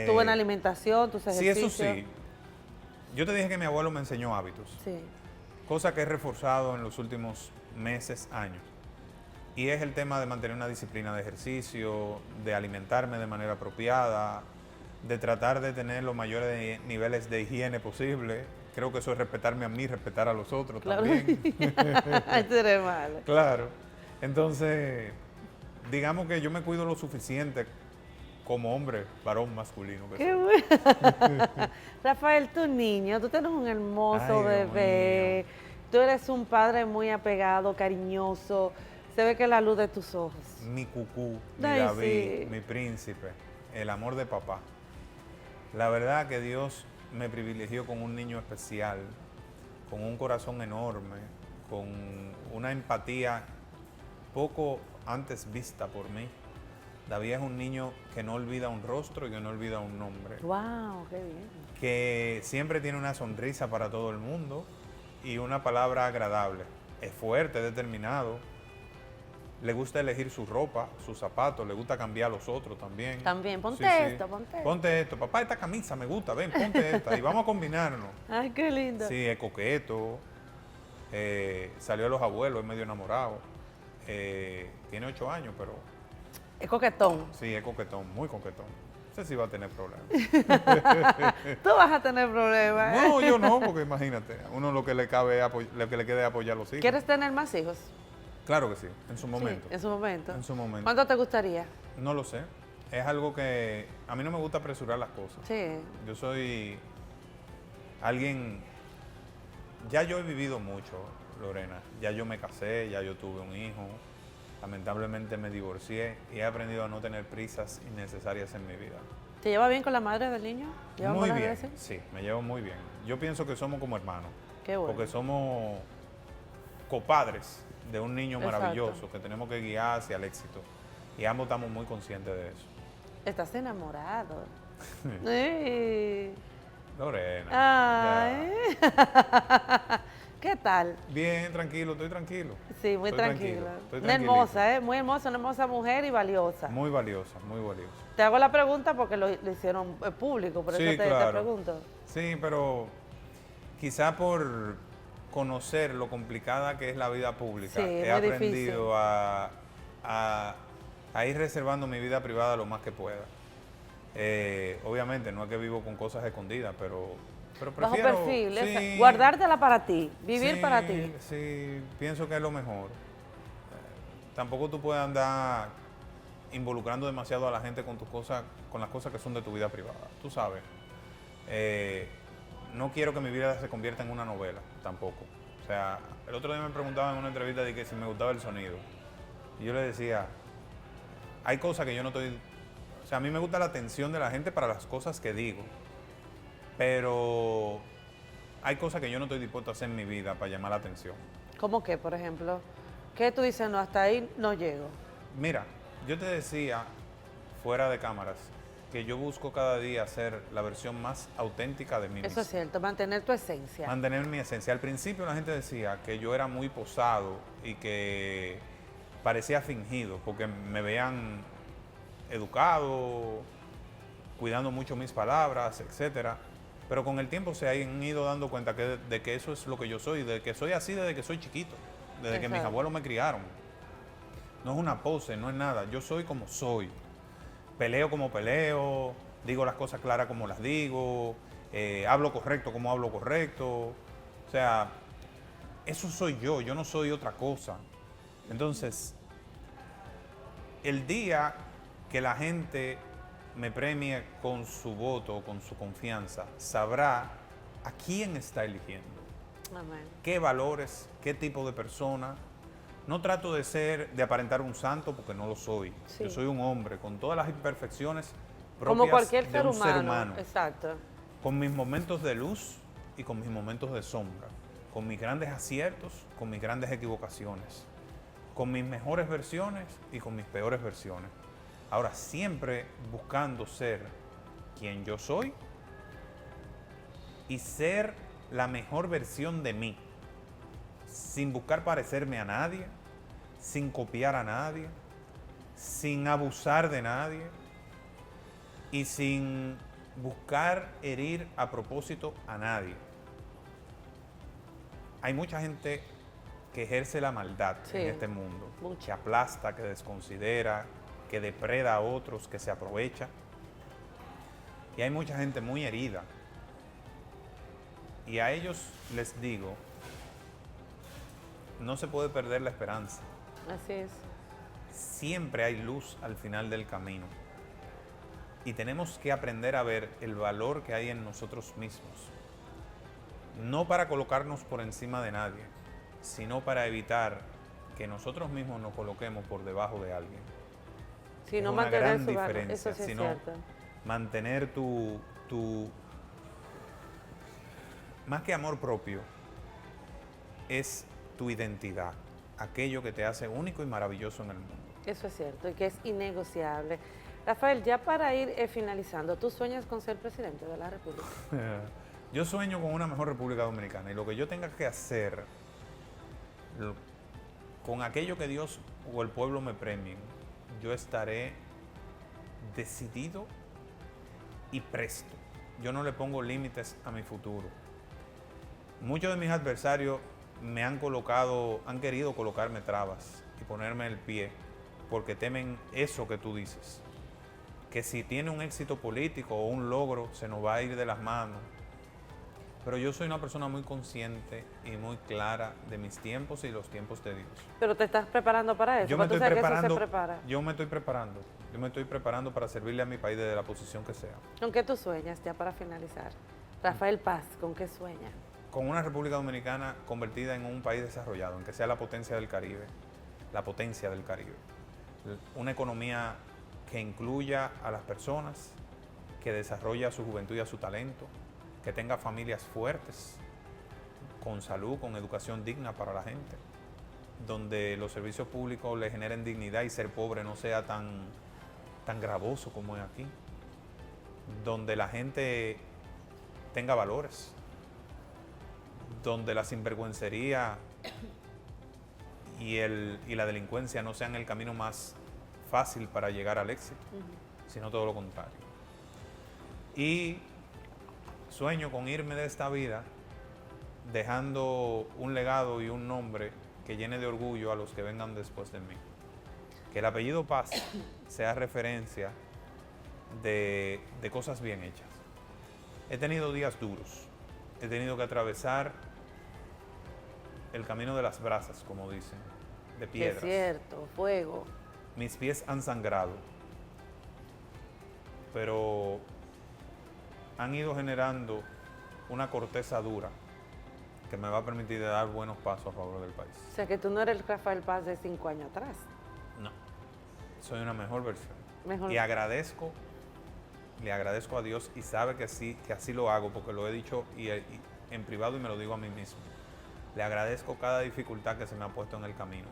¿Tu buena alimentación, tus ejercicios? Sí, eso sí. Yo te dije que mi abuelo me enseñó hábitos. Sí. Cosa que he reforzado en los últimos meses, años. Y es el tema de mantener una disciplina de ejercicio, de alimentarme de manera apropiada, de tratar de tener los mayores niveles de higiene posible. Creo que eso es respetarme a mí, respetar a los otros también. Tú eres malo. Claro. Entonces, digamos que yo me cuido lo suficiente como hombre, varón masculino. Que ¡qué bueno! Rafael, tu niño, tú tienes un hermoso bebé. Tú eres un padre muy apegado, cariñoso. Se ve que la luz de tus ojos. Mi cucú, mi David, mi príncipe, el amor de papá. La verdad que Dios me privilegió con un niño especial, con un corazón enorme, con una empatía poco antes vista por mí. David es un niño que no olvida un rostro y que no olvida un nombre. ¡Wow! ¡Qué bien! Que siempre tiene una sonrisa para todo el mundo y una palabra agradable. Es fuerte, es determinado. Le gusta elegir su ropa, sus zapatos, le gusta cambiar a los otros también. También, ponte esto. Ponte esto. Papá, esta camisa me gusta, ven, ponte esta y vamos a combinarnos. Ay, qué lindo. Sí, es coqueto. Salió a los abuelos, es medio enamorado. Tiene 8 años, pero... Es coquetón. Sí, es coquetón, muy coquetón. No sé si va a tener problemas. Tú vas a tener problemas. No, yo no, porque imagínate, uno lo que le cabe lo que le quede es apoyar a los hijos. ¿Quieres tener más hijos? Claro que sí, en su momento. Sí, en su momento. En su momento. ¿Cuánto te gustaría? No lo sé. Es algo que a mí no me gusta apresurar las cosas. Sí. Yo soy alguien... Ya yo he vivido mucho, Lorena. Ya yo me casé, ya yo tuve un hijo. Lamentablemente me divorcié y he aprendido a no tener prisas innecesarias en mi vida. ¿Te llevas bien con la madre del niño? Muy bien, sí, me llevo muy bien. Yo pienso que somos como hermanos. Qué bueno. Porque somos copadres de un niño maravilloso que tenemos que guiar hacia el éxito. Y ambos estamos muy conscientes de eso. ¿Estás enamorado? Lorena. Ay. ¿Qué tal? Bien, tranquilo, estoy tranquilo. Sí, muy Estoy tranquila. estoy Una tranquilito. hermosa, muy hermosa, una hermosa mujer y valiosa. Muy valiosa, muy valiosa. Te hago la pregunta porque lo hicieron público, por eso Sí, te claro. pregunto. Sí, pero quizá por conocer lo complicada que es la vida pública, Sí, he muy difícil. aprendido a- a ir reservando mi vida privada lo más que pueda. Obviamente, no es que vivo con cosas escondidas, pero Bajo prefiero... perfil, sí, guardártela para ti, vivir sí, para ti. Sí, pienso que es lo mejor. Tampoco tú puedes andar involucrando demasiado a la gente con tus cosas, con las cosas que son de tu vida privada. Tú sabes. No quiero que mi vida se convierta en una novela, tampoco. O sea, el otro día me preguntaban en una entrevista de que si me gustaba el sonido. Y yo le decía, hay cosas que yo no estoy... O sea, a mí me gusta la atención de la gente para las cosas que digo. Pero hay cosas que yo no estoy dispuesto a hacer en mi vida para llamar la atención. ¿Cómo qué, por ejemplo? ¿Qué tú dices? No, hasta ahí no llego. Mira, yo te decía, fuera de cámaras, que yo busco cada día ser la versión más auténtica de mí mismo. Eso es cierto, mantener tu esencia. Mantener mi esencia. Al principio la gente decía que yo era muy posado y que parecía fingido, porque me veían educado, cuidando mucho mis palabras, etcétera. Pero con el tiempo se han ido dando cuenta de que eso es lo que yo soy, de que soy así desde que soy chiquito, desde que mis Exacto. abuelos me criaron. No es una pose, no es nada. Yo soy como soy. Peleo como peleo, digo las cosas claras como las digo, hablo correcto como hablo correcto. O sea, eso soy yo no soy otra cosa. Entonces, el día que la gente me premie con su voto, con su confianza, sabrá a quién está eligiendo, Amén. qué valores, qué tipo de persona. No trato de aparentar un santo porque no lo soy. Sí. Yo soy un hombre con todas las imperfecciones Como propias cualquier de un ser humano. humano, Exacto. con mis momentos de luz y con mis momentos de sombra, con mis grandes aciertos, con mis grandes equivocaciones, con mis mejores versiones y con mis peores versiones. Ahora, siempre buscando ser quien yo soy y ser la mejor versión de mí, sin buscar parecerme a nadie, sin copiar a nadie, sin abusar de nadie y sin buscar herir a propósito a nadie. Hay mucha gente que ejerce la maldad Sí, en este mundo, mucha. que aplasta, que desconsidera, que depreda a otros, que se aprovecha. Y hay mucha gente muy herida. Y a ellos les digo, no se puede perder la esperanza. Así es. Siempre hay luz al final del camino. Y tenemos que aprender a ver el valor que hay en nosotros mismos. No para colocarnos por encima de nadie, sino para evitar que nosotros mismos nos coloquemos por debajo de alguien. Si Es no una mantener gran su valor, diferencia, eso sí es sino cierto. mantener más que amor propio, es tu identidad, aquello que te hace único y maravilloso en el mundo. Eso es cierto y que es innegociable. Rafael, ya para ir finalizando, ¿tú sueñas con ser presidente de la República? Yo sueño con una mejor República Dominicana y lo que yo tenga que hacer con aquello que Dios o el pueblo me premien, yo estaré decidido y presto. Yo no le pongo límites a mi futuro. Muchos de mis adversarios me han querido colocarme trabas y ponerme el pie porque temen eso que tú dices, que si tiene un éxito político o un logro se nos va a ir de las manos. Pero yo soy una persona muy consciente y muy clara de mis tiempos y los tiempos de Dios. Pero te estás preparando para eso. Yo me ¿Tú estoy sabes que eso se preparando, prepara? yo me estoy preparando para servirle a mi país desde la posición que sea. ¿Con qué tú sueñas ya para finalizar? Rafael Paz, ¿con qué sueña? Con una República Dominicana convertida en un país desarrollado, en que sea la potencia del Caribe, una economía que incluya a las personas, que desarrolle a su juventud y a su talento, que tenga familias fuertes, con salud, con educación digna para la gente, donde los servicios públicos le generen dignidad y ser pobre no sea tan gravoso como es aquí. donde la gente tenga valores, donde la sinvergüencería y la delincuencia no sean el camino más fácil para llegar al éxito, sino todo lo contrario. Y sueño con irme de esta vida dejando un legado y un nombre que llene de orgullo a los que vengan después de mí. Que el apellido Paz sea referencia de cosas bien hechas. He tenido días duros, he tenido que atravesar el camino de las brasas, como dicen, de piedras. Desierto, fuego. Mis pies han sangrado, pero han ido generando una corteza dura que me va a permitir dar buenos pasos a favor del país. O sea que tú no eres el Rafael Paz de 5 años atrás. No, soy una mejor versión. Mejor. Y le agradezco a Dios y sabe que sí, que así lo hago, porque lo he dicho y en privado y me lo digo a mí mismo. Le agradezco cada dificultad que se me ha puesto en el camino,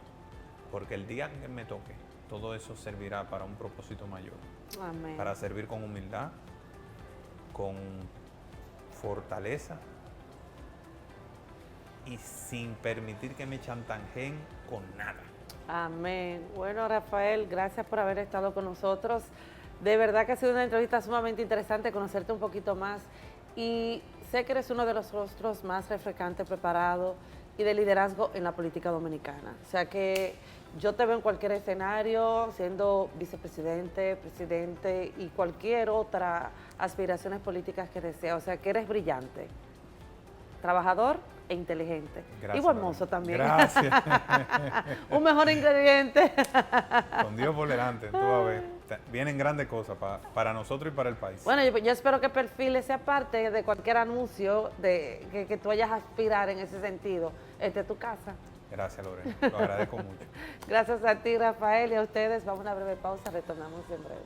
porque el día que me toque, todo eso servirá para un propósito mayor. Amén. Para servir con humildad, con fortaleza y sin permitir que me chantajeen con nada. Amén. Bueno, Rafael, gracias por haber estado con nosotros. De verdad que ha sido una entrevista sumamente interesante, conocerte un poquito más. Y sé que eres uno de los rostros más refrescantes, preparado y de liderazgo en la política dominicana. O sea que yo te veo en cualquier escenario, siendo vicepresidente, presidente y cualquier otra aspiraciones políticas que deseas. O sea que eres brillante, trabajador e inteligente. Gracias, y buen mozo también. Gracias. Un mejor ingrediente. Con Dios por delante, tú vas a ver. Vienen grandes cosas para nosotros y para el país. Bueno, yo espero que Perfiles sea parte de cualquier anuncio que tú vayas a aspirar en ese sentido. Esta es tu casa. Gracias, Lorena. Lo agradezco mucho. Gracias a ti, Rafael, y a ustedes. Vamos a una breve pausa, retornamos en breve.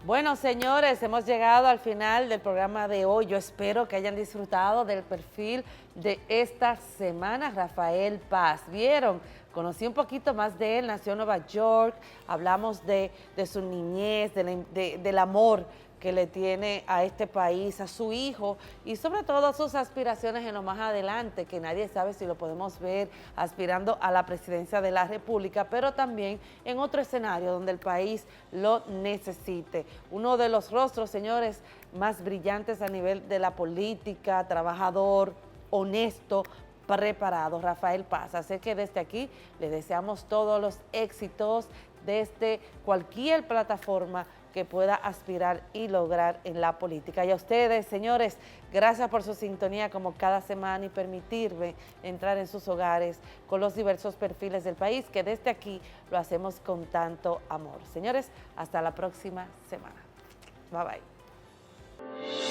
Bueno, señores, hemos llegado al final del programa de hoy. Yo espero que hayan disfrutado del perfil de esta semana, Rafael Paz. ¿Vieron? Conocí un poquito más de él, nació en Nueva York, hablamos de su niñez, del amor que le tiene a este país, a su hijo y sobre todo sus aspiraciones en lo más adelante, que nadie sabe si lo podemos ver aspirando a la presidencia de la República, pero también en otro escenario donde el país lo necesite. Uno de los rostros, señores, más brillantes a nivel de la política, trabajador, honesto, preparado, Rafael Paz. Así que desde aquí le deseamos todos los éxitos desde cualquier plataforma que pueda aspirar y lograr en la política. Y a ustedes, señores, gracias por su sintonía como cada semana y permitirme entrar en sus hogares con los diversos perfiles del país, que desde aquí lo hacemos con tanto amor. Señores, hasta la próxima semana. Bye bye.